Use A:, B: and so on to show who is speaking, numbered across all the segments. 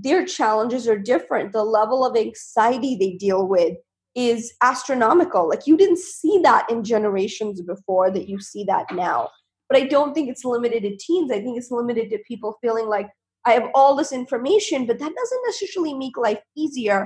A: their challenges are different. The level of anxiety they deal with is astronomical. Like you didn't see that in generations before that you see that now. But I don't think it's limited to teens. I think it's limited to people feeling like I have all this information, but that doesn't necessarily make life easier.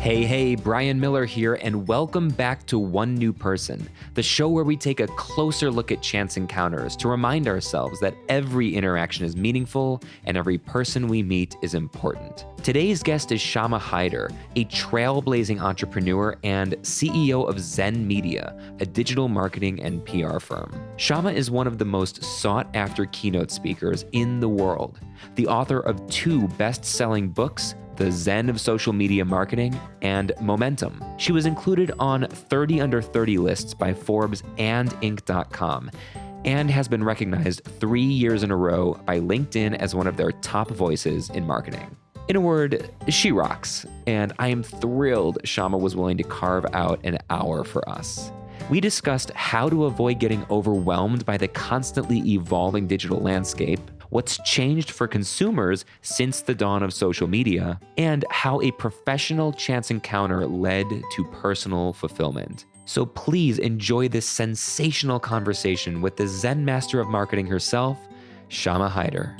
B: Hey, Brian Miller here, and welcome back to One New Person, the show where we take a closer look at chance encounters to remind ourselves that every interaction is meaningful and every person we meet is important. Today's guest is Shama Hyder, a trailblazing entrepreneur and CEO of Zen Media, a digital marketing and PR firm. Shama is one of the most sought-after keynote speakers in the world, the author of 2 best-selling books, The Zen of Social Media Marketing, and Momentum. She was included on 30 Under 30 lists by Forbes and Inc.com, and has been recognized 3 years in a row by LinkedIn as one of their top voices in marketing. In a word, she rocks, and I am thrilled Shama was willing to carve out an hour for us. We discussed how to avoid getting overwhelmed by the constantly evolving digital landscape, what's changed for consumers since the dawn of social media, and how a professional chance encounter led to personal fulfillment. So please enjoy this sensational conversation with the Zen Master of Marketing herself, Shama Hyder.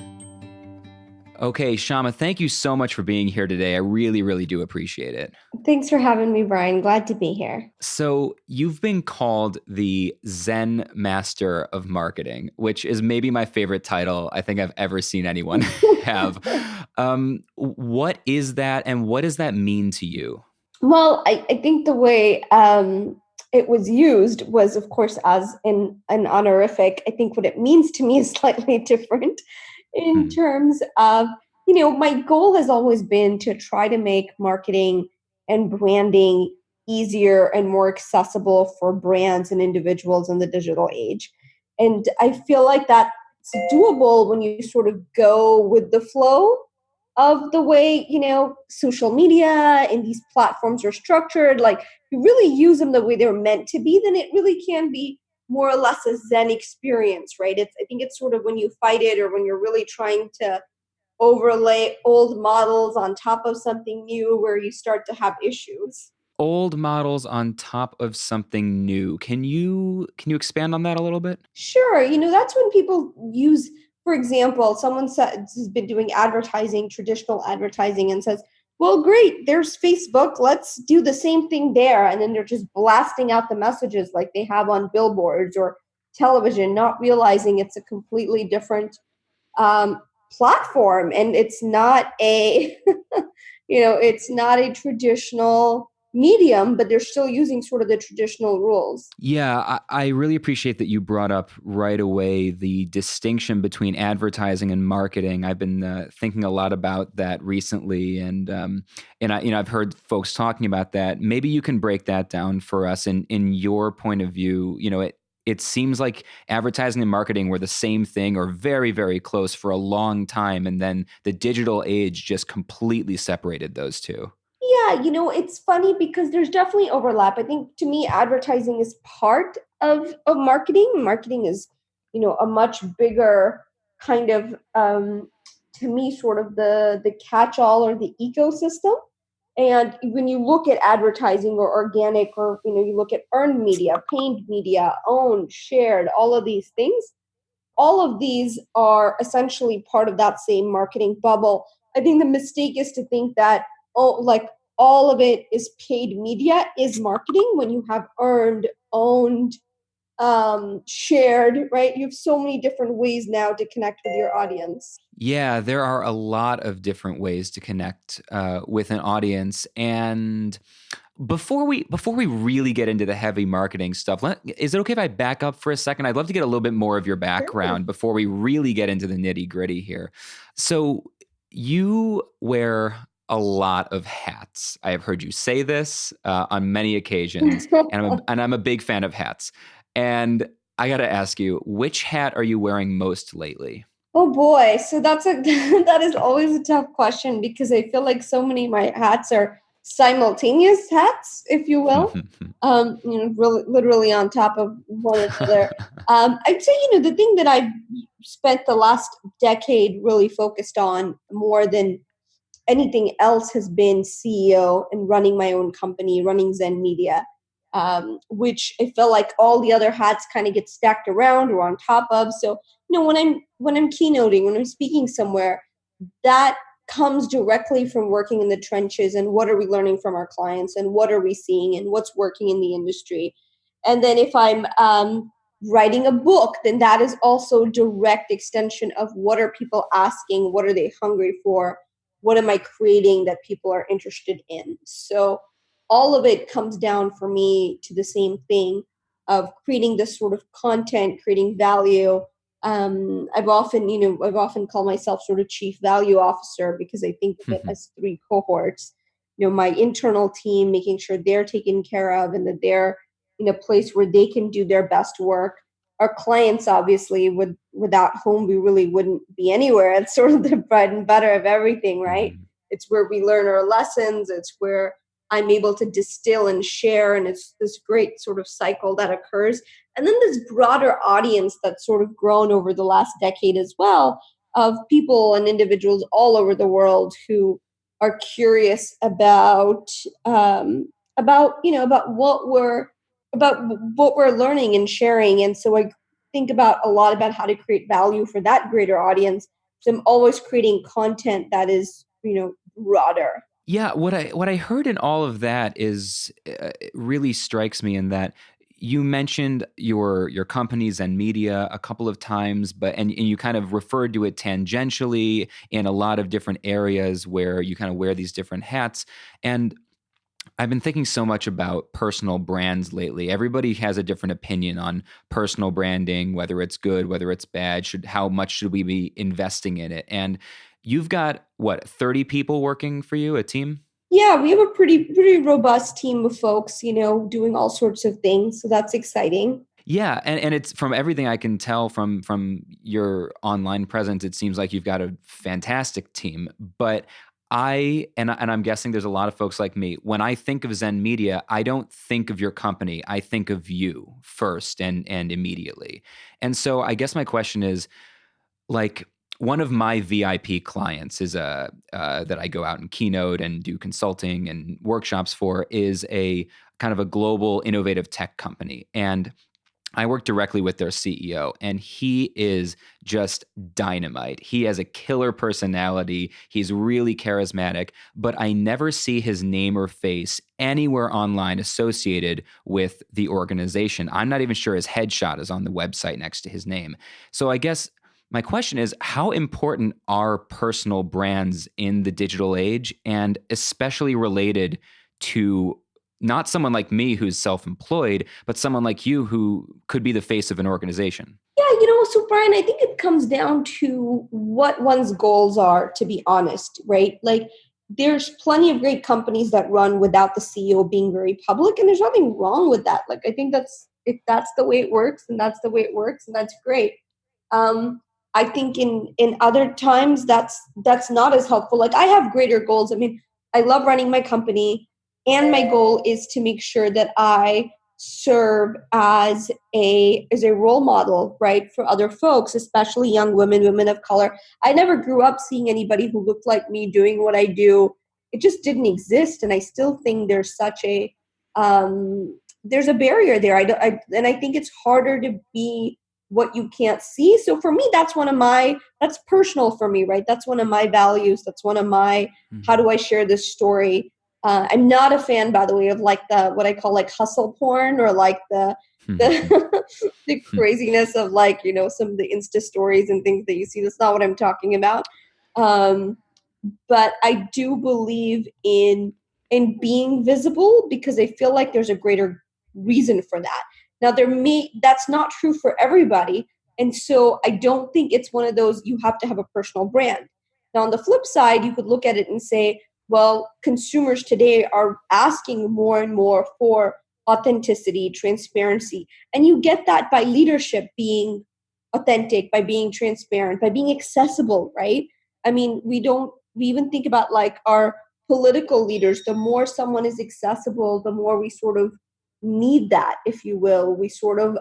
B: Okay, Shama, thank you so much for being here today. I really, really do appreciate it.
A: Thanks for having me, Brian. Glad to be here.
B: So you've been called the Zen Master of Marketing, which is maybe my favorite title I think I've ever seen anyone have. What is that, and what does that mean to you?
A: Well, I think the way it was used was, of course, as an honorific. I think what it means to me is slightly different in terms of, my goal has always been to try to make marketing and branding easier and more accessible for brands and individuals in the digital age. And I feel like that's doable when you sort of go with the flow of the way, social media and these platforms are structured. Like you really use them the way they're meant to be, then it really can be more or less a Zen experience, right? I think it's sort of when you fight it or when you're really trying to overlay old models on top of something new where you start to have issues.
B: Old models on top of something new. Can you expand on that a little bit?
A: Sure. That's when people use, for example, someone has been doing advertising, traditional advertising, and says, well, great, there's Facebook. Let's do the same thing there. And then they're just blasting out the messages like they have on billboards or television, not realizing it's a completely different platform. And it's not a, it's not a traditional medium, but they're still using sort of the traditional rules.
B: Yeah, I really appreciate that you brought up right away the distinction between advertising and marketing. I've been thinking a lot about that recently, and I've heard folks talking about that. Maybe you can break that down for us in your point of view. It seems like advertising and marketing were the same thing or very, very close for a long time, and then the digital age just completely separated those two.
A: Yeah, it's funny because there's definitely overlap. I think to me, advertising is part of marketing. Marketing is, a much bigger kind of, to me, sort of the catch-all or the ecosystem. And when you look at advertising or organic or, you look at earned media, paid media, owned, shared, all of these things, all of these are essentially part of that same marketing bubble. I think the mistake is to think that, all of it is paid media is marketing when you have earned, owned, shared, right? You have so many different ways now to connect with your audience.
B: Yeah, there are a lot of different ways to connect with an audience. And before we really get into the heavy marketing stuff, is it okay if I back up for a second? I'd love to get a little bit more of your background before we really get into the nitty gritty here. So you wear a lot of hats. I have heard you say this on many occasions, and I'm a big fan of hats. And I got to ask you, which hat are you wearing most lately?
A: Oh boy, so that is always a tough question because I feel like so many of my hats are simultaneous hats, if you will, really, literally on top of one another. I'd say, the thing that I've spent the last decade really focused on more than anything else has been CEO and running my own company, running Zen Media, which I feel like all the other hats kind of get stacked around or on top of. So, when I'm keynoting, when I'm speaking somewhere, that comes directly from working in the trenches and what are we learning from our clients and what are we seeing and what's working in the industry. And then if I'm writing a book, then that is also direct extension of what are people asking, what are they hungry for, what am I creating that people are interested in. So all of it comes down for me to the same thing of creating this sort of content, creating value. I've often called myself sort of chief value officer because I think of it as three cohorts. My internal team, making sure they're taken care of and that they're in a place where they can do their best work. Our clients, obviously, without whom we really wouldn't be anywhere. It's sort of the bread and butter of everything, right? It's where we learn our lessons. It's where I'm able to distill and share, and it's this great sort of cycle that occurs. And then this broader audience that's sort of grown over the last decade as well, of people and individuals all over the world who are curious about what we're learning and sharing. And so I think about a lot about how to create value for that greater audience. So I'm always creating content that is broader.
B: Yeah, what I heard in all of that is it really strikes me in that you mentioned your company Zen Media a couple of times, and you kind of referred to it tangentially in a lot of different areas where you kind of wear these different hats. And I've been thinking so much about personal brands lately. Everybody has a different opinion on personal branding, whether it's good, whether it's bad, how much should we be investing in it? And you've got what, 30 people working for you, a team?
A: Yeah, we have a pretty robust team of folks, doing all sorts of things. So that's exciting.
B: Yeah, and it's from everything I can tell from your online presence, it seems like you've got a fantastic team. But I'm guessing there's a lot of folks like me. When I think of Zen Media, I don't think of your company. I think of you first and immediately. And so I guess my question is, like, one of my VIP clients is a that I go out and keynote and do consulting and workshops for, is a kind of a global innovative tech company. And I work directly with their CEO, and he is just dynamite. He has a killer personality. He's really charismatic, but I never see his name or face anywhere online associated with the organization. I'm not even sure his headshot is on the website next to his name. So I guess my question is, how important are personal brands in the digital age, and especially related to not someone like me who's self-employed, but someone like you who could be the face of an organization?
A: Yeah, so Brian, I think it comes down to what one's goals are, to be honest, right? Like, there's plenty of great companies that run without the CEO being very public, and there's nothing wrong with that. Like, I think if that's the way it works, and that's the way it works, and that's great. I think in other times that's not as helpful. Like, I have greater goals. I mean, I love running my company, and my goal is to make sure that I serve as a role model, right, for other folks, especially young women of color. I never grew up seeing anybody who looked like me doing what I do. It just didn't exist, and I still think there's a barrier there. And I think it's harder to be what you can't see. So for me, that's personal for me, right? That's one of my values. That's one of my, how do I share this story? I'm not a fan, by the way, of like what I call like hustle porn, or like the the craziness of, like, some of the Insta stories and things that you see. That's not what I'm talking about. Um, but I do believe in being visible, because I feel like there's a greater reason for that. Now, that's not true for everybody, and so I don't think it's one of those you have to have a personal brand. Now, on the flip side, you could look at it and say, well, consumers today are asking more and more for authenticity, transparency, and you get that by leadership being authentic, by being transparent, by being accessible, right? I mean, we even think about like our political leaders, the more someone is accessible, the more we sort of need that, if you will. We sort of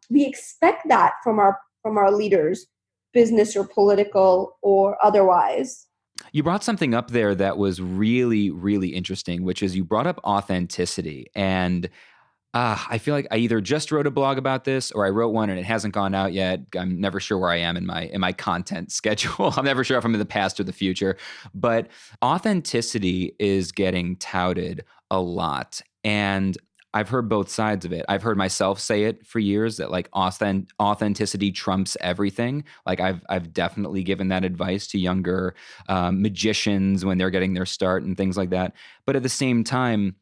A: we expect that from our leaders, business or political or otherwise.
B: You brought something up there that was really, really interesting, which is you brought up authenticity. And I feel like I either just wrote a blog about this or I wrote one and it hasn't gone out yet. I'm never sure where I am in my content schedule. I'm never sure if I'm in the past or the future. But authenticity is getting touted a lot. And I've heard both sides of it. I've heard myself say it for years that like authenticity trumps everything. Like I've definitely given that advice to younger magicians when they're getting their start and things like that. But at the same time,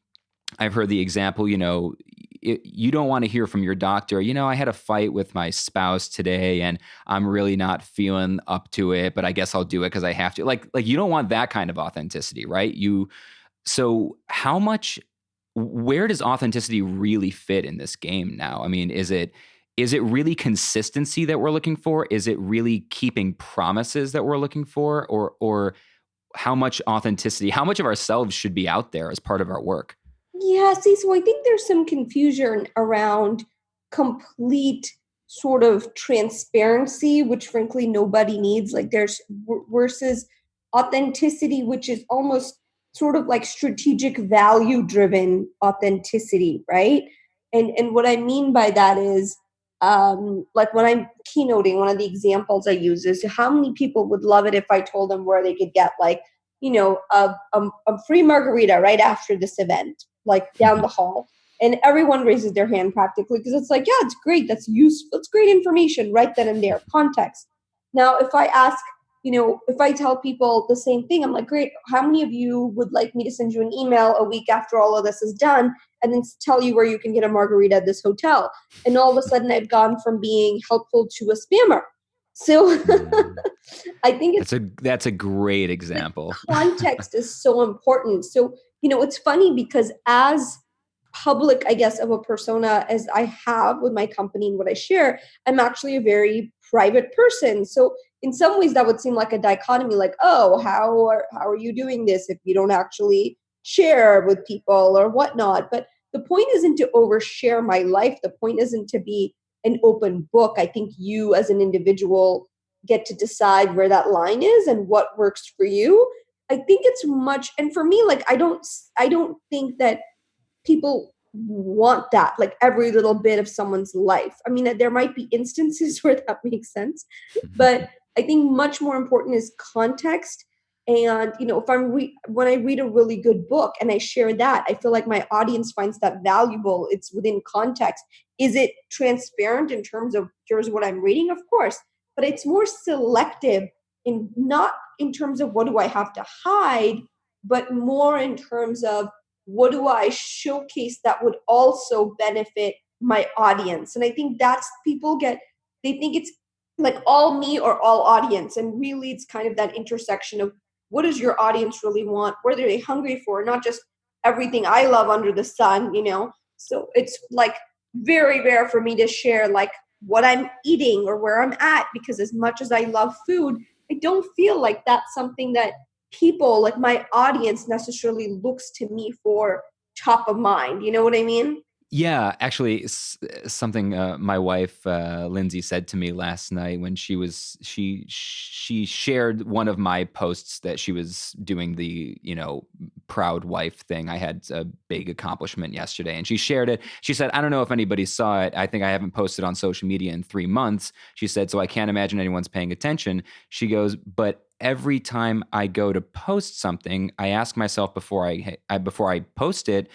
B: I've heard the example, you don't want to hear from your doctor, I had a fight with my spouse today and I'm really not feeling up to it, but I guess I'll do it because I have to. Like you don't want that kind of authenticity, right? So where does authenticity really fit in this game now? I mean, is it really consistency that we're looking for? Is it really keeping promises that we're looking for? Or how much authenticity, how much of ourselves should be out there as part of our work?
A: Yeah, see, so I think there's some confusion around complete sort of transparency, which frankly nobody needs. Like there's versus authenticity, which is almost sort of like strategic value driven authenticity, right? And what I mean by that is like when I'm keynoting, one of the examples I use is how many people would love it if I told them where they could get like, a free margarita right after this event, like down the hall. And everyone raises their hand practically because it's like, yeah, it's great. That's useful. It's great information right then and there, context. Now, if I ask, if I tell people the same thing, I'm like, great, how many of you would like me to send you an email a week after all of this is done and then tell you where you can get a margarita at this hotel? And all of a sudden I've gone from being helpful to a spammer. So I think
B: that's a great example.
A: context is so important. So, it's funny because as public, I guess, of a persona as I have with my company and what I share, I'm actually a very private person. So in some ways that would seem like a dichotomy, like, oh, how are you doing this if you don't actually share with people or whatnot? But the point isn't to overshare my life. The point isn't to be an open book. I think you as an individual get to decide where that line is and what works for you. I think it's much, and for me, like I don't think that people want that, like every little bit of someone's life. I mean, there might be instances where that makes sense, but I think much more important is context. And if when I read a really good book and I share that, I feel like my audience finds that valuable. It's within context. Is it transparent in terms of here's what I'm reading? Of course, but it's more selective in not in terms of what do I have to hide, but more in terms of what do I showcase that would also benefit my audience. And I think that's they think it's like all me or all audience. And really it's kind of that intersection of what does your audience really want? What are they hungry for? Not just everything I love under the sun. So it's like very rare for me to share like what I'm eating or where I'm at, because as much as I love food, I don't feel like that's something that people, like my audience, necessarily looks to me for top of mind. You know what I mean?
B: Yeah, actually, something my wife Lindsay said to me last night when she shared one of my posts that she was doing the proud wife thing. I had a big accomplishment yesterday, and she shared it. She said, "I don't know if anybody saw it. I think I haven't posted on social media in 3 months." She said, "So I can't imagine anyone's paying attention." She goes, "But every time I go to post something, I ask myself before I post it,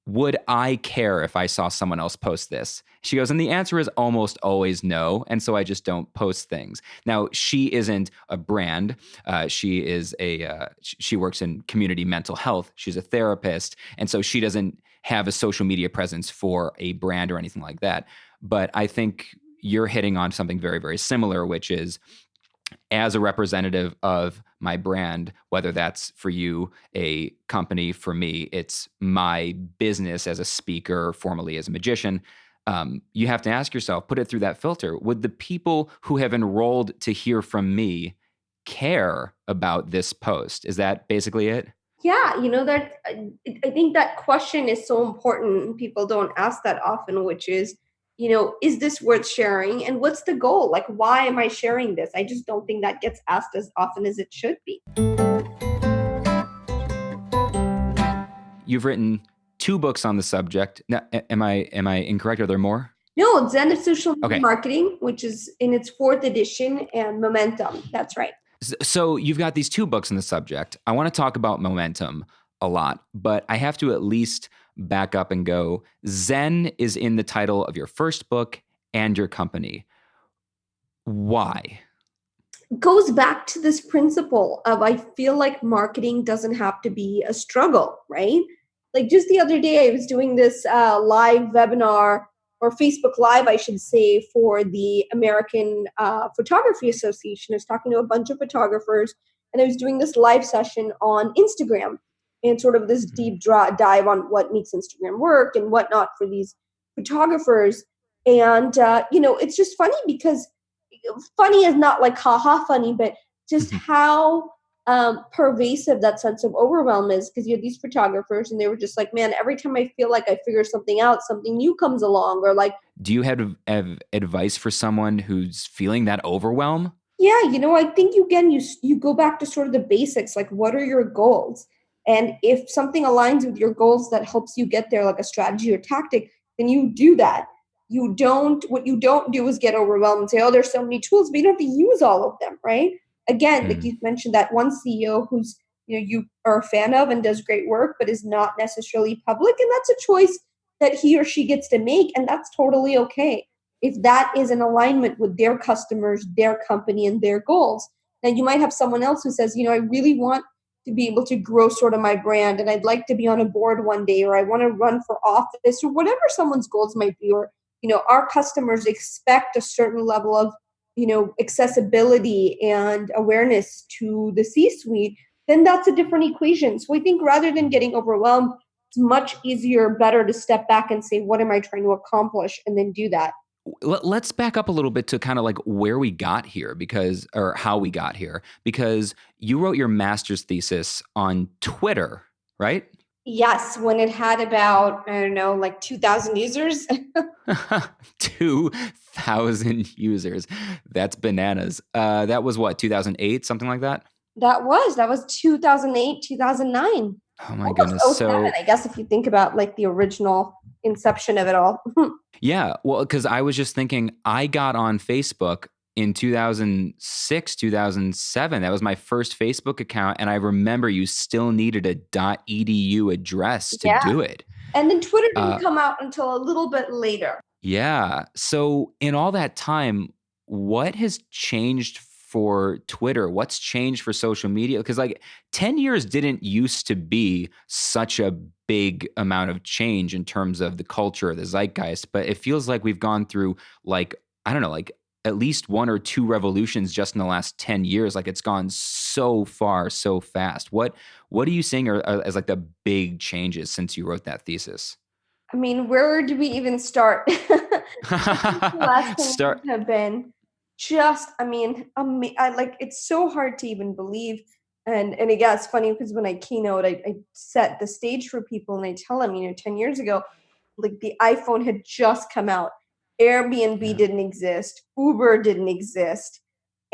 B: would I care if I saw someone else post this?" She goes, and the answer is almost always no. And so I just don't post things. Now, she isn't a brand. She works in community mental health. She's a therapist. And so she doesn't have a social media presence for a brand or anything like that. But I think you're hitting on something very, very similar, which is, as a representative of my brand, whether that's for you, a company, for me, it's my business as a speaker, formerly as a magician. You have to ask yourself, put it through that filter. Would the people who have enrolled to hear from me care about this post? Is that basically it?
A: Yeah, that I think that question is so important. People don't ask that often, which is, is this worth sharing? And what's the goal? Like, why am I sharing this? I just don't think that gets asked as often as it should be.
B: You've written 2 books on the subject. Now, am I incorrect? Are there more?
A: No, Zen of Social Media
B: Okay.
A: Marketing, which is in its 4th edition, and Momentum. That's right.
B: So you've got these 2 books on the subject. I want to talk about momentum a lot, but I have to at least back up and go. Zen is in the title of your first book and your company. Why?
A: Goes back to this principle of I feel like marketing doesn't have to be a struggle, right? Like just the other day, I was doing this live webinar or Facebook Live, I should say, for the American Photography Association. I was talking to a bunch of photographers, and I was doing this live session on Instagram and sort of this deep dive on what makes Instagram work and whatnot for these photographers. And, it's just funny because funny is not like haha funny, but just how pervasive that sense of overwhelm is, because you have these photographers and they were just like, man, every time I feel like I figure something out, something new comes along. Or like,
B: do you have advice for someone who's feeling that overwhelm?
A: yeah, I think you go back to sort of the basics, like what are your goals? And if something aligns with your goals that helps you get there, like a strategy or tactic, then you do that. What you don't do is get overwhelmed and say, oh, there's so many tools, but you don't have to use all of them, right? Again, like you mentioned that one CEO who's, you are a fan of and does great work, but is not necessarily public. And that's a choice that he or she gets to make. And that's totally okay if that is in alignment with their customers, their company, and their goals. Now, you might have someone else who says, I really want to be able to grow sort of my brand, and I'd like to be on a board one day, or I want to run for office, or whatever someone's goals might be. Or, our customers expect a certain level of, accessibility and awareness to the C-suite. Then that's a different equation. So I think rather than getting overwhelmed, it's much easier, better to step back and say, what am I trying to accomplish? And then do that.
B: Let's back up a little bit to kind of like where we got here, or how we got here, because you wrote your master's thesis on Twitter, right?
A: Yes, when it had about, I don't know, like 2,000 users.
B: 2,000 users. That's bananas. That was what, 2008, something like that?
A: That was 2008, 2009.
B: Oh my
A: Almost
B: goodness.
A: oh 07, I guess, if you think about like the original inception of it all.
B: Yeah, well, because I was just thinking, I got on Facebook in 2006, 2007. That was my first Facebook account. And I remember you still needed a .edu address to
A: Yeah.
B: do it.
A: And then Twitter didn't come out until a little bit later.
B: Yeah. So in all that time, what has changed for Twitter? What's changed for social media? Because like 10 years didn't used to be such a big amount of change in terms of the culture, the zeitgeist, but it feels like we've gone through like, I don't know, like at least 1 or 2 revolutions just in the last 10 years. Like it's gone so far, so fast. What are you seeing as like the big changes since you wrote that thesis?
A: I mean, where do we even start? The last 10 years
B: Start.
A: have been just, I like, it's so hard to even believe. And again, it's funny because when I keynote, I set the stage for people and I tell them, 10 years ago, like the iPhone had just come out. Airbnb
B: Yeah.
A: didn't exist. Uber didn't exist.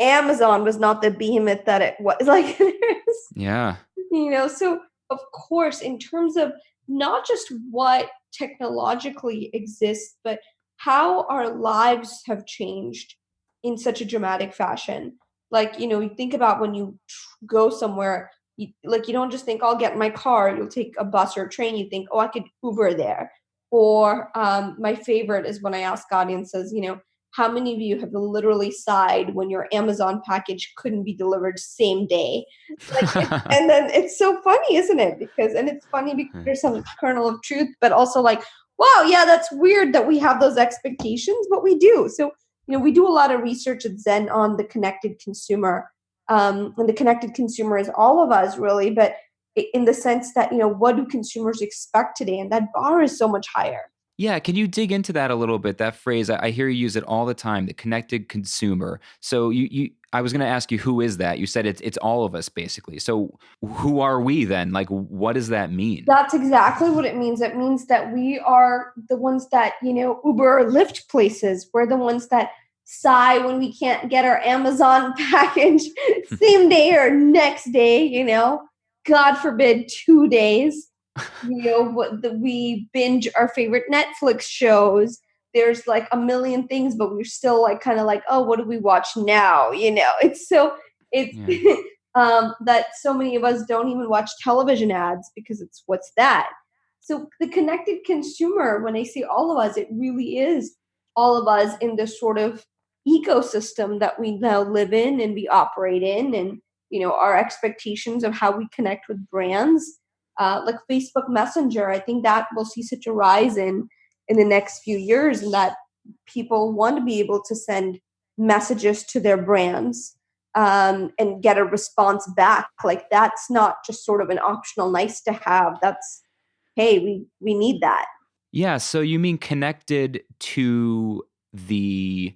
A: Amazon was not the behemoth that it was. Like,
B: Yeah.
A: so of course, in terms of not just what technologically exists, but how our lives have changed in such a dramatic fashion. Like, you think about when you go somewhere, you don't just think, I'll get in my car, you'll take a bus or a train, you think, oh, I could Uber there. Or my favorite is when I ask audiences, how many of you have literally sighed when your Amazon package couldn't be delivered same day? And then it's so funny, isn't it? And it's funny because there's some kernel of truth, but also like, wow, yeah, that's weird that we have those expectations, but we do. So, we do a lot of research at Zen on the connected consumer. And the connected consumer is all of us, really, but in the sense that, what do consumers expect today? And that bar is so much higher.
B: Yeah, can you dig into that a little bit? That phrase, I hear you use it all the time, the connected consumer. So I was going to ask you, who is that? You said it's all of us basically. So who are we then? Like, what does that mean?
A: That's exactly what it means. It means that we are the ones that, Uber or Lyft places. We're the ones that sigh when we can't get our Amazon package same day or next day, God forbid 2 days. We binge our favorite Netflix shows. There's like a million things, but we're still like kind of like, oh, what do we watch now? It's
B: Yeah.
A: that so many of us don't even watch television ads because it's what's that. So the connected consumer, when I say all of us, it really is all of us in this sort of ecosystem that we now live in and we operate in, and our expectations of how we connect with brands, like Facebook Messenger. I think that will see such a rise in the next few years, and that people want to be able to send messages to their brands, and get a response back. Like that's not just sort of an optional nice to have. That's, hey, we need that.
B: Yeah. So you mean connected to the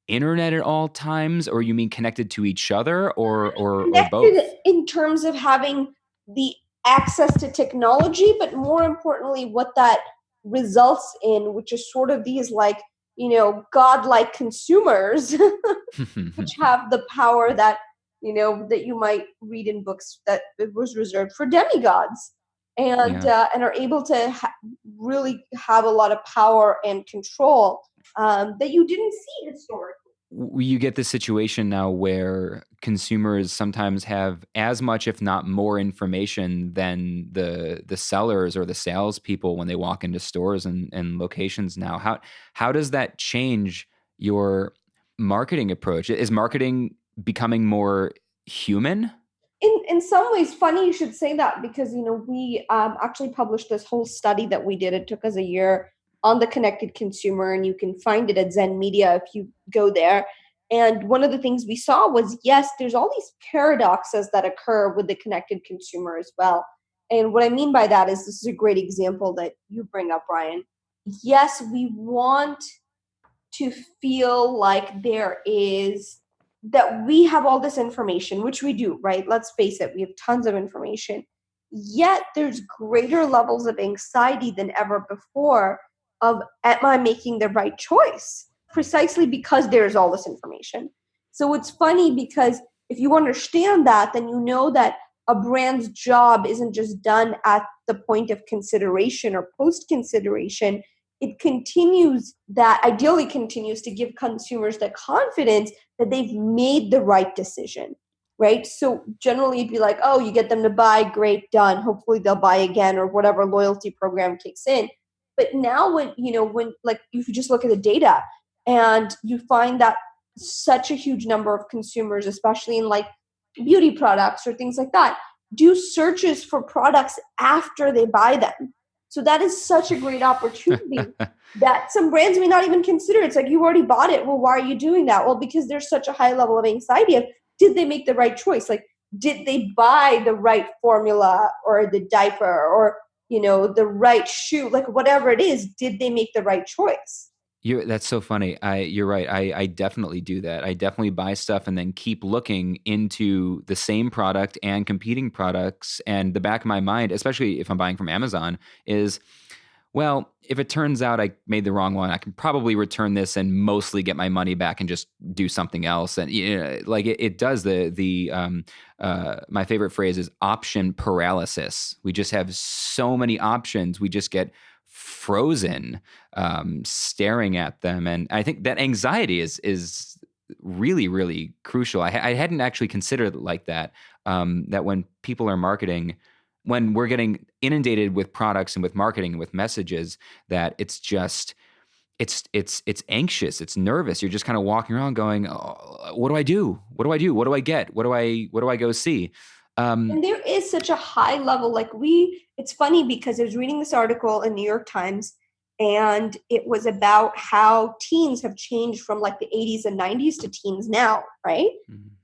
B: internet at all times, or you mean connected to each other, or
A: Connected
B: both?
A: in terms of having the access to technology, but more importantly, what that results in, which is sort of these like, godlike consumers, which have the power that, that you might read in books that it was reserved for demigods, and
B: Yeah.
A: and are able to really have a lot of power and control, that you didn't see historically.
B: You get this situation now where consumers sometimes have as much, if not more, information than the sellers or the salespeople when they walk into stores and locations now. How does that change your marketing approach? Is marketing becoming more human?
A: In some ways, funny you should say that, because we actually published this whole study that we did. It took us a year on the connected consumer, and you can find it at Zen Media if you go there. And one of the things we saw was, yes, there's all these paradoxes that occur with the connected consumer as well. And what I mean by that is, this is a great example that you bring up, Brian. Yes, we want to feel like there is, that we have all this information, which we do, right? Let's face it, we have tons of information. Yet there's greater levels of anxiety than ever before of, am I making the right choice? Precisely because there's all this information. So it's funny because if you understand that, then you know that a brand's job isn't just done at the point of consideration or post consideration. It continues, that ideally continues to give consumers the confidence that they've made the right decision, right? So generally it'd be like, oh, you get them to buy, great, done. Hopefully they'll buy again, or whatever loyalty program kicks in. But now when like, if you just look at the data and you find that such a huge number of consumers, especially in like beauty products or things like that, do searches for products after they buy them. So that is such a great opportunity that some brands may not even consider. It's like, you already bought it. Well, why are you doing that? Well, because there's such a high level of anxiety of, did they make the right choice? Like, did they buy the right formula or the diaper, or, the right shoe? Like, whatever it is, did they make the right choice?
B: That's so funny. You're right. I definitely do that. I definitely buy stuff and then keep looking into the same product and competing products. And the back of my mind, especially if I'm buying from Amazon, is, well, if it turns out I made the wrong one, I can probably return this and mostly get my money back and just do something else. And like it does my favorite phrase is option paralysis. We just have so many options. We just get frozen, staring at them. And I think that anxiety is really, really crucial. I hadn't actually considered it like that. That when people are marketing, when we're getting inundated with products and with marketing and with messages, that it's just it's anxious, it's nervous. You're just kind of walking around going, oh, what do I do? What do I do? What do I get? What do I go see?
A: And there is such a high level, like, it's funny because I was reading this article in New York Times, and it was about how teens have changed from like the 80s and 90s to teens now, right?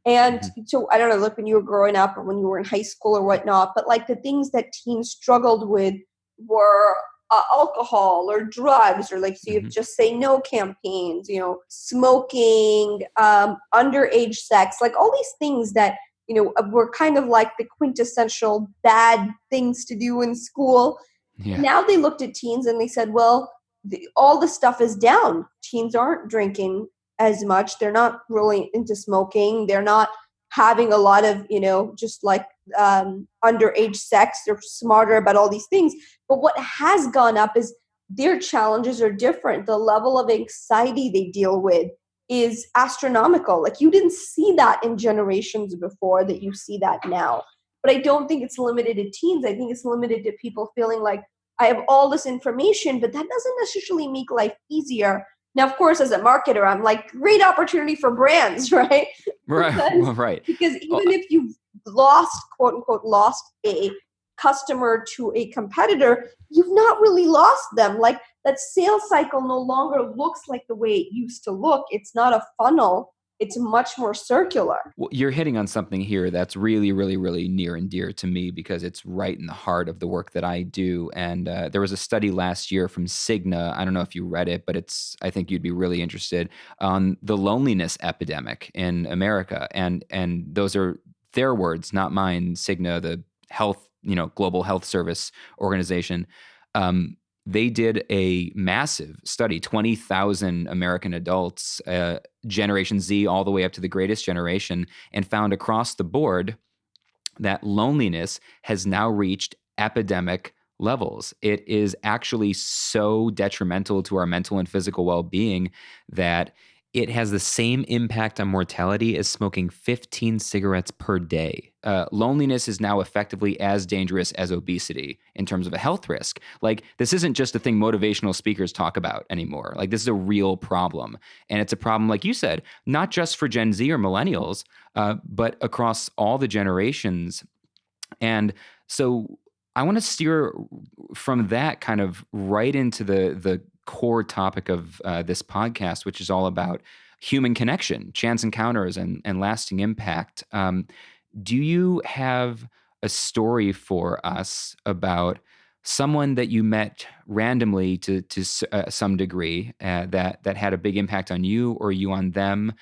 A: And
B: Mhm.
A: so I don't know, like when you were growing up or when you were in high school or whatnot, but like the things that teens struggled with were alcohol or drugs, or like, so you just say no campaigns, smoking, underage sex, like all these things that, were kind of like the quintessential bad things to do in school.
B: Yeah.
A: Now they looked at teens and they said, well, all the stuff is down. Teens aren't drinking as much. They're not really into smoking. They're not having a lot of, just like underage sex. They're smarter about all these things. But what has gone up is their challenges are different. The level of anxiety they deal with is astronomical. Like, you didn't see that in generations before that you see that now. But I don't think it's limited to teens. I think it's limited to people feeling like, I have all this information, but that doesn't necessarily make life easier. Now, of course, as a marketer, I'm like, great opportunity for brands, right?
B: Right.
A: Because even if you've lost, quote unquote, lost a customer to a competitor, you've not really lost them. Like, that sales cycle no longer looks like the way it used to look. It's not a funnel. It's much more circular.
B: Well, you're hitting on something here that's really, really, really near and dear to me, because it's right in the heart of the work that I do. And there was a study last year from Cigna. I don't know if you read it, but I think you'd be really interested, on the loneliness epidemic in America. And those are their words, not mine. Cigna, the health, global health service organization. They did a massive study, 20,000 American adults, Generation Z all the way up to the greatest generation, and found across the board that loneliness has now reached epidemic levels. It is actually so detrimental to our mental and physical well-being that it has the same impact on mortality as smoking 15 cigarettes per day. Loneliness is now effectively as dangerous as obesity in terms of a health risk. Like, this isn't just a thing motivational speakers talk about anymore. Like, this is a real problem. And it's a problem, like you said, not just for Gen Z or millennials, but across all the generations. And so I want to steer from that kind of right into the core topic of this podcast, which is all about human connection, chance encounters, and lasting impact. Do you have a story for us about someone that you met randomly to some degree that had a big impact on you, or you on them,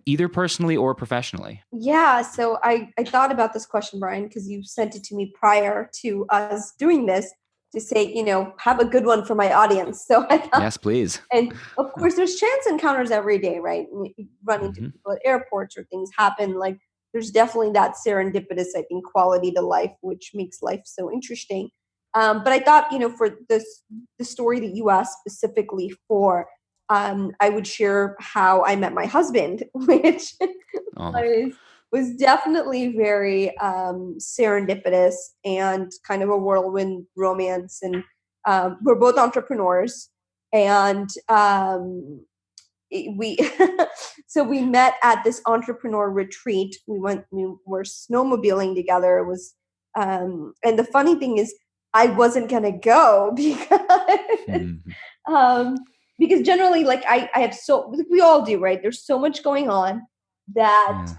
B: either personally or professionally?
A: Yeah, so I thought about this question, Brian, because you sent it to me prior to us doing this, to say, have a good one for my audience. So I thought,
B: Yes, please.
A: and of course, there's chance encounters every day, right? You run into people at airports, or things happen. Like, there's definitely that serendipitous, I think, quality to life, which makes life so interesting. But I thought, for the story that you asked specifically for, I would share how I met my husband, which was definitely very serendipitous and kind of a whirlwind romance. And we're both entrepreneurs, and we so we met at this entrepreneur retreat. We were snowmobiling together. It was and the funny thing is, I wasn't gonna go because generally, like, I have like we all do, right? There's so much going on that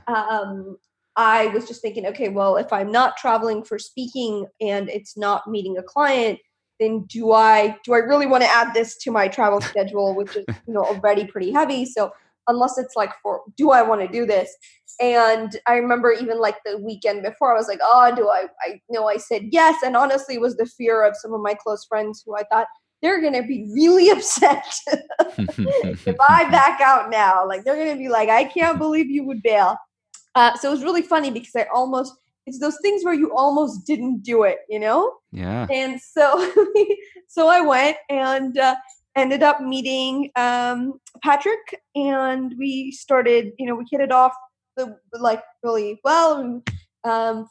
A: I was just thinking, okay, well, if I'm not traveling for speaking and it's not meeting a client, then do I really want to add this to my travel schedule, which is, already pretty heavy? So unless it's like, do I want to do this? And I remember even like the weekend before, I was like, oh, do I know I said yes. And honestly, it was the fear of some of my close friends who I thought, they're going to be really upset if I back out now. Like, they're going to be like, I can't believe you would bail. So it was really funny because it's those things where you almost didn't do it,
B: Yeah.
A: And so, so I went and ended up meeting Patrick, and we started, we hit it off really well. And,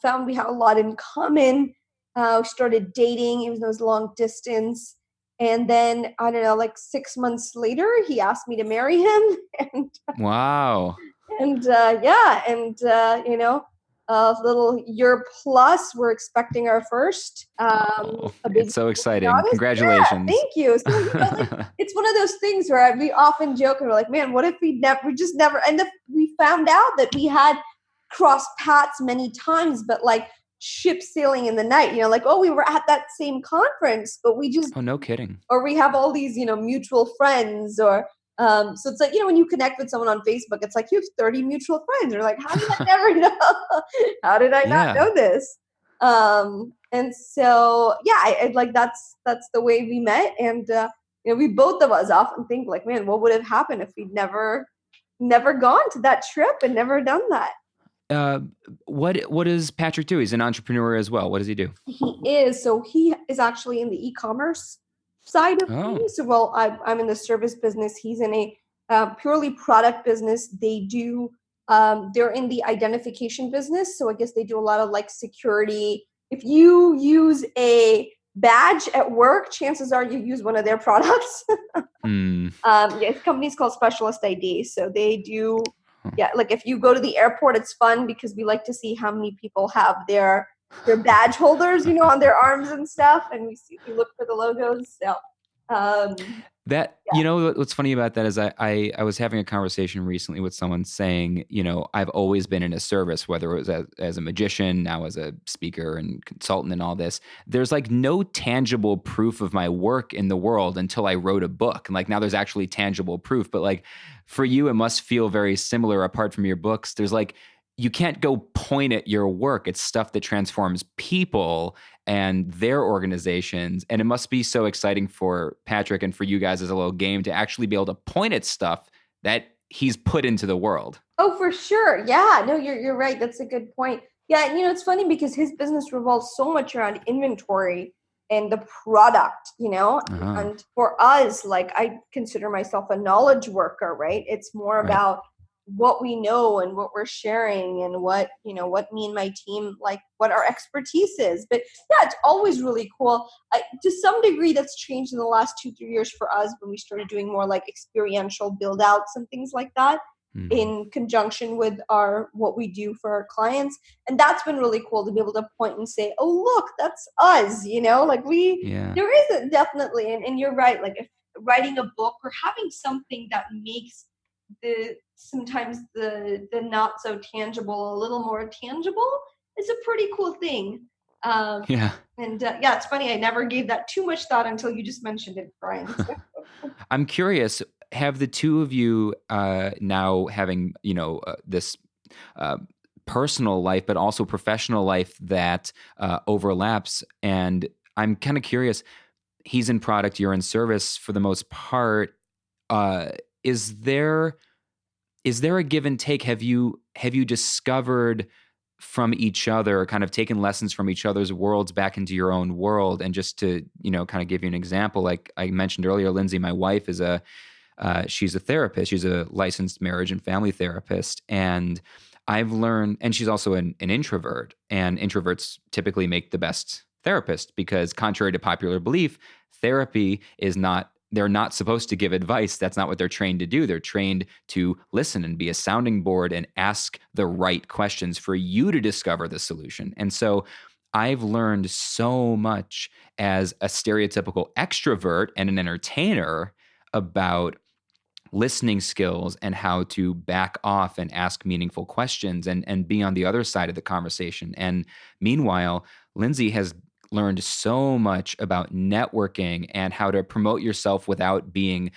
A: found we had a lot in common. We started dating, even though it was long distance. And then, I don't know, like 6 months later, he asked me to marry him. And
B: wow.
A: And a little year plus, we're expecting our first.
B: It's so exciting! Congratulations!
A: Yeah, thank you. So it's one of those things where we often joke and we're like, man, what if we just never? And we found out that we had crossed paths many times, but like ship sailing in the night, like, oh, we were at that same conference, but we just,
B: Oh, no kidding.
A: or we have all these, mutual friends, or so it's like, when you connect with someone on Facebook, it's like you have 30 mutual friends. You're like, how did I never know? How did I not
B: Yeah.
A: know this? And so, yeah, I like, that's the way we met. And, we both of us often think like, man, what would have happened if we'd never gone to that trip and never done that?
B: What does Patrick do? He's an entrepreneur as well. What does he do?
A: He is actually in the e-commerce side of things. So, well, I'm in the service business. He's in a purely product business. They're in the identification business. So I guess they do a lot of like security. If you use a badge at work, chances are you use one of their products. His company's called Specialist ID. So they do, like if you go to the airport, it's fun because we like to see how many people have their badge holders, on their arms and stuff, and we look for the logos. So
B: what's funny about that is I was having a conversation recently with someone saying, I've always been in a service, whether it was as a magician, now as a speaker and consultant and all this. There's like no tangible proof of my work in the world until I wrote a book. And like now there's actually tangible proof. But like for you, it must feel very similar apart from your books. There's like, you can't go point at your work. It's stuff that transforms people and their organizations. And it must be so exciting for Patrick and for you guys as a little game to actually be able to point at stuff that he's put into the world.
A: Oh, for sure. Yeah, no, you're right. That's a good point. Yeah, it's funny because his business revolves so much around inventory and the product, and for us, like I consider myself a knowledge worker, right? It's more about what we know and what we're sharing and what me and my team, like what our expertise is. But yeah, it's always really cool. To some degree that's changed in the last 2-3 years for us when we started doing more like experiential build outs and things like that in conjunction with what we do for our clients. And that's been really cool to be able to point and say, oh, look, that's us, like there is definitely, and you're right, like if writing a book or having something that makes sometimes the not so tangible a little more tangible is a pretty cool thing. And it's funny, I never gave that too much thought until you just mentioned it, Brian.
B: I'm curious, have the two of you now having this personal life but also professional life that overlaps, and I'm kind of curious, he's in product, you're in service for the most part. Is there a give and take? Have you discovered from each other, kind of taken lessons from each other's worlds back into your own world? And just to, kind of give you an example, like I mentioned earlier, Lindsay, my wife is she's a therapist. She's a licensed marriage and family therapist. And I've learned, and she's also an introvert, and introverts typically make the best therapist because contrary to popular belief, therapy is they're not supposed to give advice. That's not what they're trained to do. They're trained to listen and be a sounding board and ask the right questions for you to discover the solution. And so I've learned so much as a stereotypical extrovert and an entertainer about listening skills and how to back off and ask meaningful questions and be on the other side of the conversation. And meanwhile, Lindsay has learned so much about networking and how to promote yourself without being,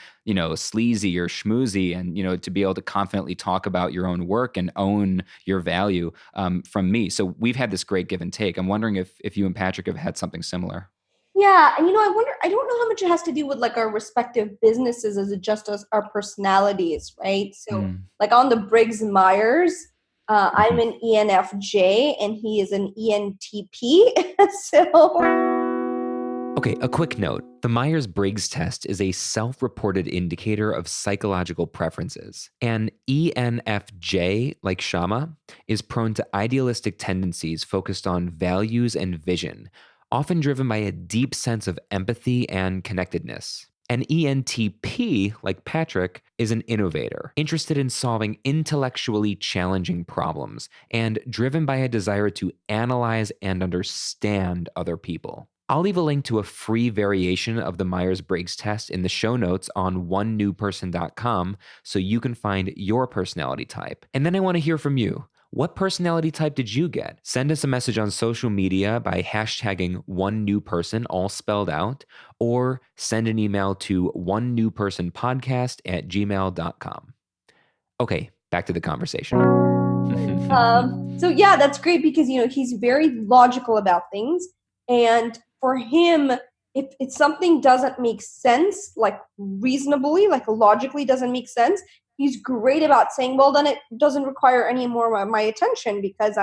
B: sleazy or schmoozy, and, to be able to confidently talk about your own work and own your value from me. So we've had this great give and take. I'm wondering if you and Patrick have had something similar.
A: Yeah. And, I wonder, I don't know how much it has to do with like our respective businesses as it just as our personalities, right? So like on the Briggs Myers, I'm an ENFJ and he is an ENTP.
B: Okay, a quick note. The Myers Briggs test is a self-reported indicator of psychological preferences. An ENFJ, like Shama, is prone to idealistic tendencies focused on values and vision, often driven by a deep sense of empathy and connectedness. An ENTP, like Patrick, is an innovator, interested in solving intellectually challenging problems, and driven by a desire to analyze and understand other people. I'll leave a link to a free variation of the Myers Briggs test in the show notes on onenewperson.com so you can find your personality type. And then I want to hear from you. What personality type did you get? Send us a message on social media by hashtagging one new person, all spelled out, or send an email to one new person podcast@gmail.com. Okay, back to the conversation.
A: So yeah, that's great because, he's very logical about things. And for him, if something doesn't make sense, like reasonably, like logically doesn't make sense, he's great about saying, well, then it doesn't require any more of my attention because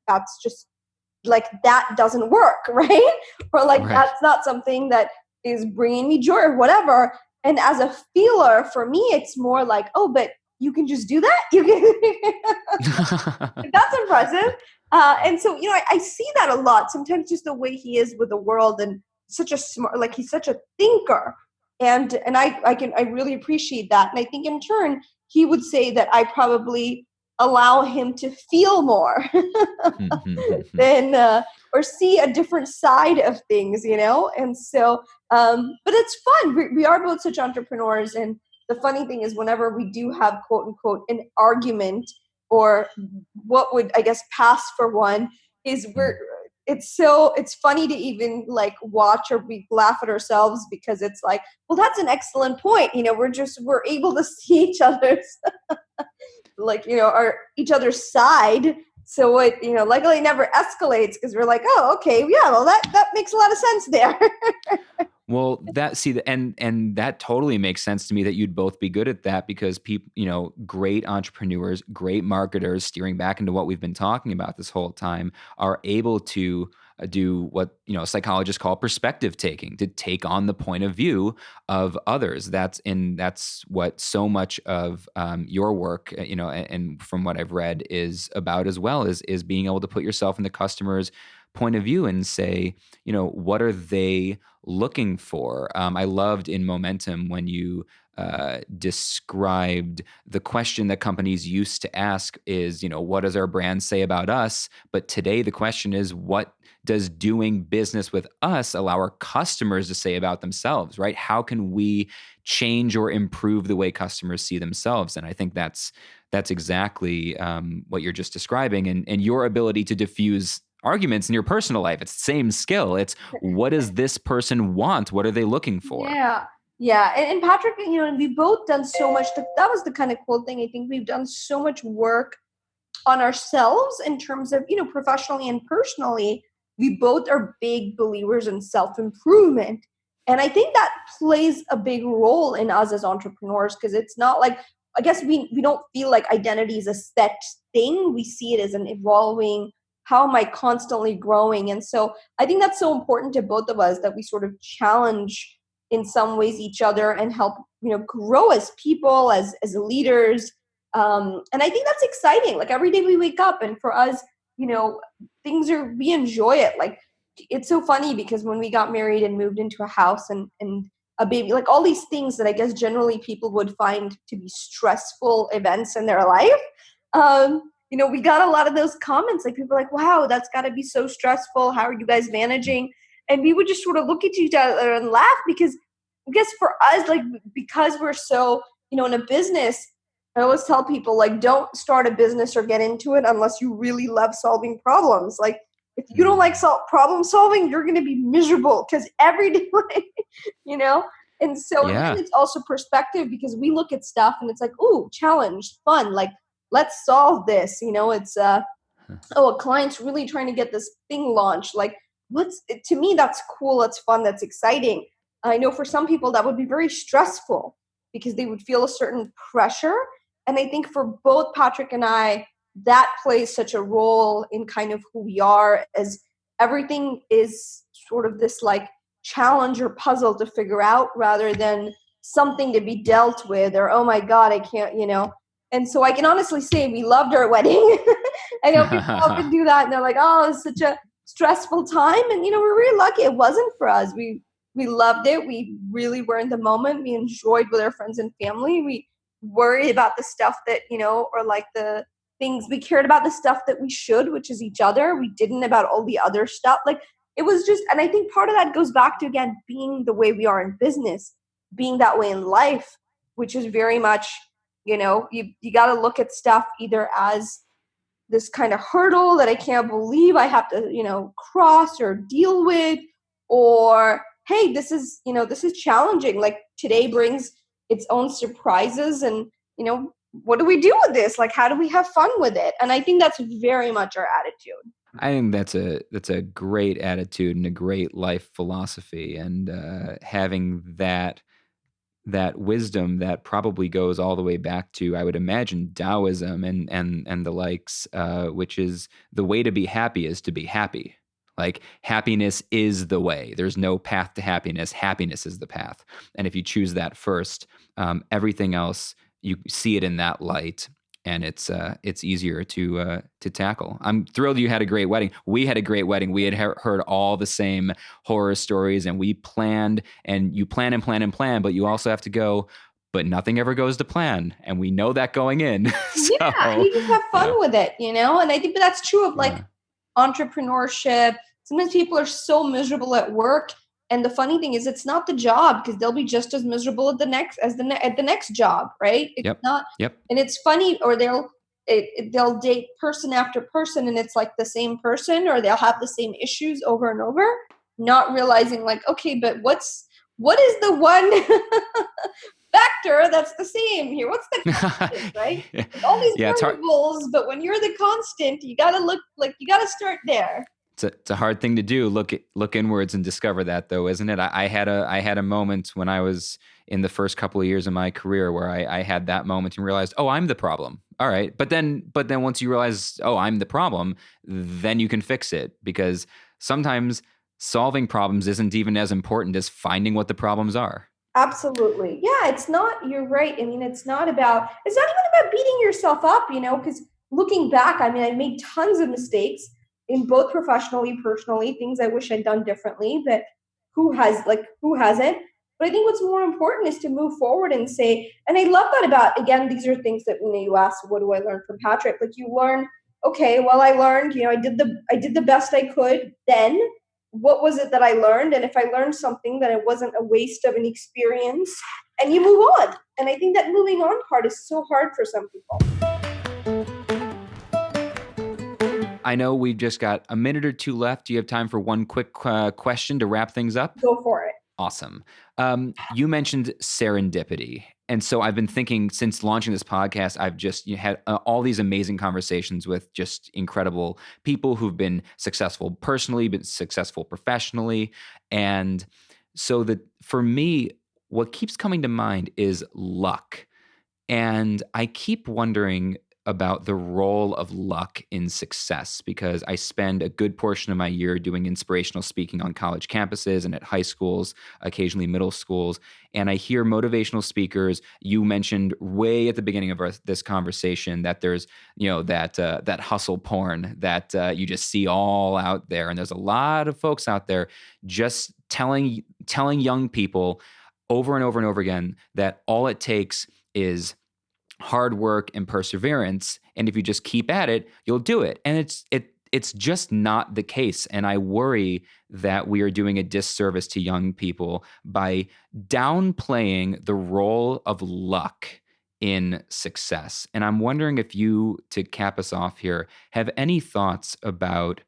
A: that's just like, that doesn't work, right? Or like,
B: Right.
A: that's not something that is bringing me joy or whatever. And as a feeler, for me, it's more like, oh, but you can just do that. You can. That's impressive. And so, I see that a lot. Sometimes just the way he is with the world, and such a smart, like he's such a thinker. And I really appreciate that. And I think in turn, he would say that I probably allow him to feel more than, or see a different side of things, And so, but it's fun. We are both such entrepreneurs. And the funny thing is, whenever we do have, quote unquote, an argument, or what would, I guess, pass for one, is it's funny to even like watch, or we laugh at ourselves, because it's like, well, that's an excellent point. We're able to see each other's like, each other's side. So it, luckily never escalates, because we're like, oh, okay, yeah, well, that makes a lot of sense there.
B: Well, and that totally makes sense to me that you'd both be good at that, because people, great entrepreneurs, great marketers, steering back into what we've been talking about this whole time, are able to do what, psychologists call perspective taking, to take on the point of view of others. That's what so much of your work, and from what I've read, is about as well, is being able to put yourself in the customer's point of view and say, what are they looking for? I loved in Momentum when you described the question that companies used to ask is, what does our brand say about us? But today the question is, what does doing business with us allow our customers to say about themselves, right? How can we change or improve the way customers see themselves? And I think that's exactly what you're just describing, and your ability to diffuse arguments in your personal life. It's the same skill. It's, what does this person want? What are they looking for?
A: Yeah. And Patrick, we've both done so much. That was the kind of cool thing. I think we've done so much work on ourselves in terms of, professionally and personally. We both are big believers in self-improvement. And I think that plays a big role in us as entrepreneurs, because it's not like, I guess we don't feel like identity is a set thing. We see it as an evolving, how am I constantly growing? And so I think that's so important to both of us, that we sort of challenge in some ways each other, and help, grow as people, as leaders. And I think that's exciting. Like, every day we wake up, and for us, we enjoy it. Like, it's so funny, because when we got married and moved into a house and a baby, like all these things that I guess generally people would find to be stressful events in their life, we got a lot of those comments. Like, people are like, wow, that's got to be so stressful. How are you guys managing? And we would just sort of look at each other and laugh, because I guess for us, like, because we're so, in a business, I always tell people, like, don't start a business or get into it unless you really love solving problems. Like, if you don't like problem solving, you're going to be miserable, because every day, And so then it's also perspective, because we look at stuff and it's like, ooh, challenge, fun. Like, let's solve this. It's a client's really trying to get this thing launched. Like, to me, that's cool. That's fun. That's exciting. I know for some people that would be very stressful, because they would feel a certain pressure. And I think for both Patrick and I, that plays such a role in kind of who we are, as everything is sort of this like challenge or puzzle to figure out, rather than something to be dealt with, or, oh my God, I can't, And so I can honestly say we loved our wedding. I know people often do that, and they're like, oh, it's such a stressful time. And, we're really lucky it wasn't for us. We loved it. We really were in the moment. We enjoyed with our friends and family. We worried about the stuff that, or like the things we cared about, the stuff that we should, which is each other. We didn't about all the other stuff. Like, it was just, and I think part of that goes back to, again, being the way we are in business, being that way in life, which is very much, you got to look at stuff either as this kind of hurdle that I can't believe I have to, cross or deal with, or, hey, this is challenging. Like today brings its own surprises, and, what do we do with this? Like, how do we have fun with it? And I think that's very much our attitude.
B: I think that's a great attitude and a great life philosophy, and having that wisdom that probably goes all the way back to, I would imagine, Taoism and the likes, which is the way to be happy is to be happy. Like happiness is the way. There's no path to happiness. Happiness is the path, and if you choose that first, everything else you see it in that light, and it's easier to tackle. I'm thrilled you had a great wedding. We had a great wedding. We had heard all the same horror stories, and we planned, and you plan and plan and plan, but you also have to go, but nothing ever goes to plan, and we know that going in.
A: So, and you just have fun with it, and I think that's true of like entrepreneurship. Sometimes people are so miserable at work, and the funny thing is, it's not the job, because they'll be just as miserable at the next job, right? It's not.
B: Yep.
A: And it's funny, or they'll date person after person, and it's like the same person, or they'll have the same issues over and over, not realizing like, okay, but what is the one factor that's the same here? What's the constant, right? Like all these variables, but when you're the constant, you got to start there.
B: It's a hard thing to do. Look inwards and discover that, though, isn't it? I had a moment when I was in the first couple of years of my career where I had that moment and realized, oh, I'm the problem. All right, but then once you realize, oh, I'm the problem, then you can fix it, because sometimes solving problems isn't even as important as finding what the problems are.
A: Absolutely, yeah. It's not. You're right. I mean, it's not even about beating yourself up, because looking back, I mean, I made tons of mistakes in both professionally, personally, things I wish I'd done differently, but who hasn't? But I think what's more important is to move forward and say, and I love that about, again, these are things that, you asked, what do I learn from Patrick? Like you learn, okay, well, I learned, I did the best I could. Then what was it that I learned? And if I learned something, then it wasn't a waste of an experience, and you move on. And I think that moving on part is so hard for some people.
B: I know we've just got a minute or two left. Do you have time for one quick question to wrap things up?
A: Go for it.
B: Awesome. You mentioned serendipity. And so I've been thinking, since launching this podcast, I've just had all these amazing conversations with just incredible people who've been successful personally, been successful professionally. And so for me, what keeps coming to mind is luck. And I keep wondering about the role of luck in success, because I spend a good portion of my year doing inspirational speaking on college campuses and at high schools, occasionally middle schools. And I hear motivational speakers. You mentioned way at the beginning of this conversation that there's, that hustle porn that you just see all out there. And there's a lot of folks out there just telling young people over and over and over again that all it takes is hard work and perseverance, and if you just keep at it, you'll do it. And it's just not the case. And I worry that we are doing a disservice to young people by downplaying the role of luck in success. And I'm wondering if you, to cap us off here, have any thoughts about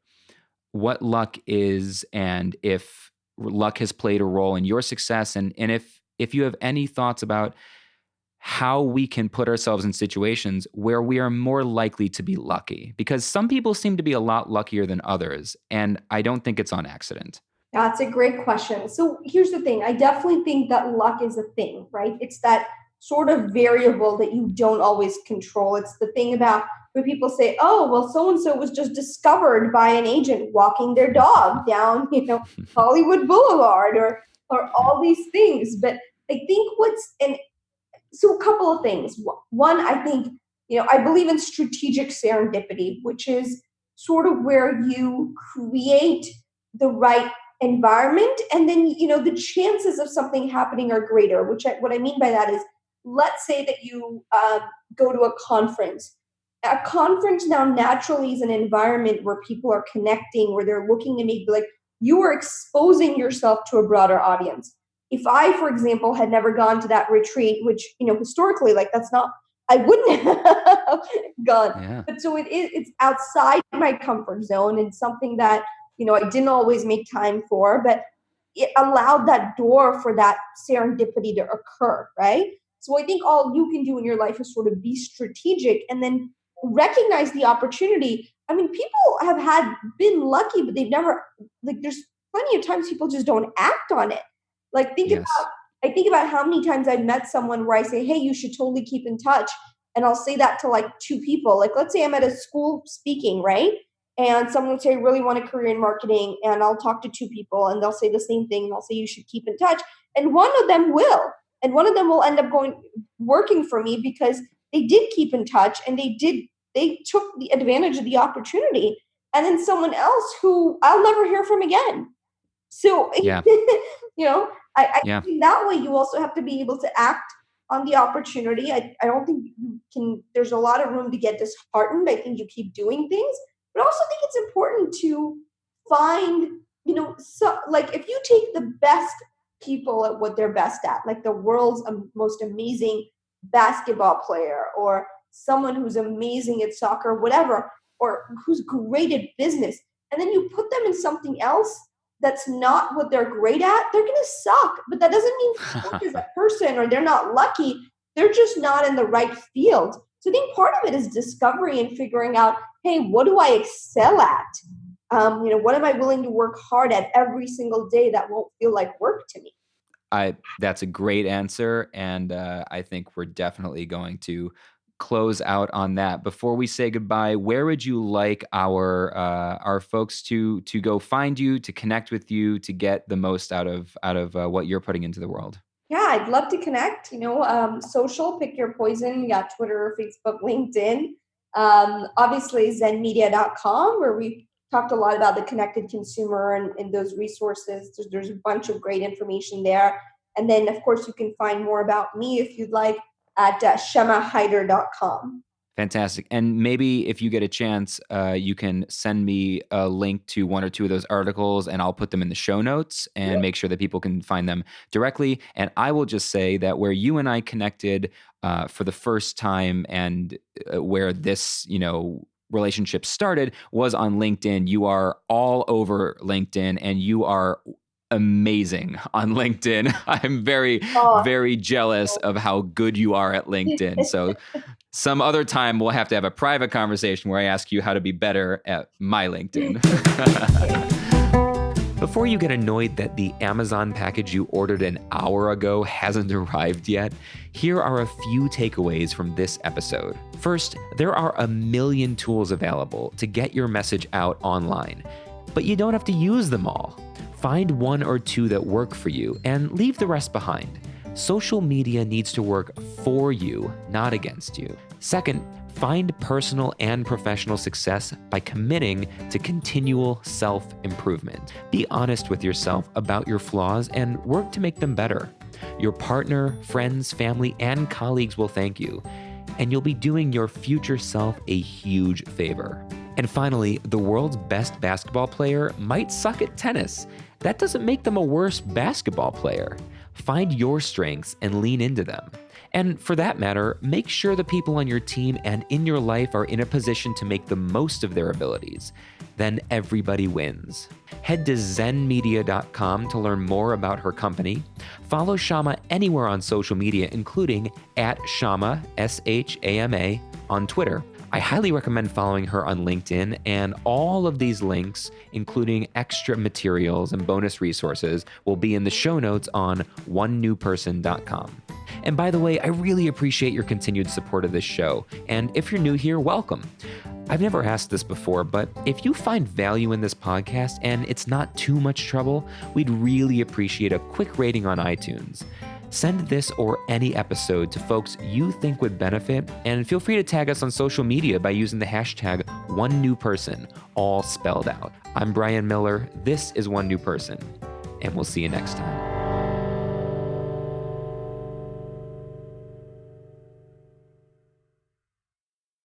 B: what luck is, and if luck has played a role in your success, and if you have any thoughts about how we can put ourselves in situations where we are more likely to be lucky, because some people seem to be a lot luckier than others. And I don't think it's on accident.
A: That's a great question. So here's the thing. I definitely think that luck is a thing, right? It's that sort of variable that you don't always control. It's the thing about where people say, oh, well, so-and-so was just discovered by an agent walking their dog down, Hollywood Boulevard, or all these things. But I think so a couple of things. One, I think, I believe in strategic serendipity, which is sort of where you create the right environment, and then, the chances of something happening are greater, what I mean by that is, let's say that you go to a conference. A conference now naturally is an environment where people are connecting, where they're looking to maybe like you are exposing yourself to a broader audience. If I, for example, had never gone to that retreat, which, historically, like I wouldn't have gone.
B: Yeah.
A: But so it's outside my comfort zone and something that, I didn't always make time for, but it allowed that door for that serendipity to occur, right? So I think all you can do in your life is sort of be strategic and then recognize the opportunity. I mean, people have been lucky, but they've never, like, there's plenty of times people just don't act on it. Like,
B: Yes.
A: I think about how many times I've met someone where I say, hey, you should totally keep in touch. And I'll say that to like two people. Like, let's say I'm at a school speaking, right? And someone would say, I really want a career in marketing. And I'll talk to two people and they'll say the same thing. And I'll say, you should keep in touch. And one of them will. And one of them will end up working for me because they did keep in touch and they took the advantage of the opportunity. And then someone else who I'll never hear from again. So,
B: Yeah.
A: I
B: Yeah.
A: think that way you also have to be able to act on the opportunity. I don't think there's a lot of room to get disheartened. I think you keep doing things, but I also think it's important to find, so like if you take the best people at what they're best at, like the world's most amazing basketball player or someone who's amazing at soccer, whatever, or who's great at business, and then you put them in something else that's not what they're great at, they're going to suck. But that doesn't mean they suck as a person or they're not lucky. They're just not in the right field. So I think part of it is discovery and figuring out, hey, what do I excel at? What am I willing to work hard at every single day that won't feel like work to me?
B: That's a great answer, and I think we're definitely going to close out on that. Before we say goodbye, where would you like our folks to go find you, to connect with you, to get the most out of what you're putting into the world?
A: Yeah, I'd love to connect. Social, pick your poison. You got Twitter, Facebook, LinkedIn. Obviously, zenmedia.com, where we talked a lot about the connected consumer and those resources. There's a bunch of great information there. And then, of course, you can find more about me if you'd like at shamahyder.com.
B: Fantastic. And maybe if you get a chance, you can send me a link to one or two of those articles and I'll put them in the show notes and make sure that people can find them directly. And I will just say that where you and I connected for the first time and where this, relationship started was on LinkedIn. You are all over LinkedIn and you are amazing on LinkedIn. I'm very, very jealous of how good you are at LinkedIn. So some other time we'll have to have a private conversation where I ask you how to be better at my LinkedIn. Before you get annoyed that the Amazon package you ordered an hour ago hasn't arrived yet, here are a few takeaways from this episode. First, there are a million tools available to get your message out online, but you don't have to use them all. Find one or two that work for you and leave the rest behind. Social media needs to work for you, not against you. Second, find personal and professional success by committing to continual self-improvement. Be honest with yourself about your flaws and work to make them better. Your partner, friends, family, and colleagues will thank you, and you'll be doing your future self a huge favor. And finally, the world's best basketball player might suck at tennis. That doesn't make them a worse basketball player. Find your strengths and lean into them. And for that matter, make sure the people on your team and in your life are in a position to make the most of their abilities. Then everybody wins. Head to zenmedia.com to learn more about her company. Follow Shama anywhere on social media, including @Shama, SHAMA, on Twitter. I highly recommend following her on LinkedIn, and all of these links, including extra materials and bonus resources, will be in the show notes on onenewperson.com. And by the way, I really appreciate your continued support of this show, and if you're new here, welcome. I've never asked this before, but if you find value in this podcast and it's not too much trouble, we'd really appreciate a quick rating on iTunes. Send this or any episode to folks you think would benefit, and feel free to tag us on social media by using the hashtag #OneNewPerson, all spelled out. I'm Brian Miller, this is One New Person, and we'll see you next time.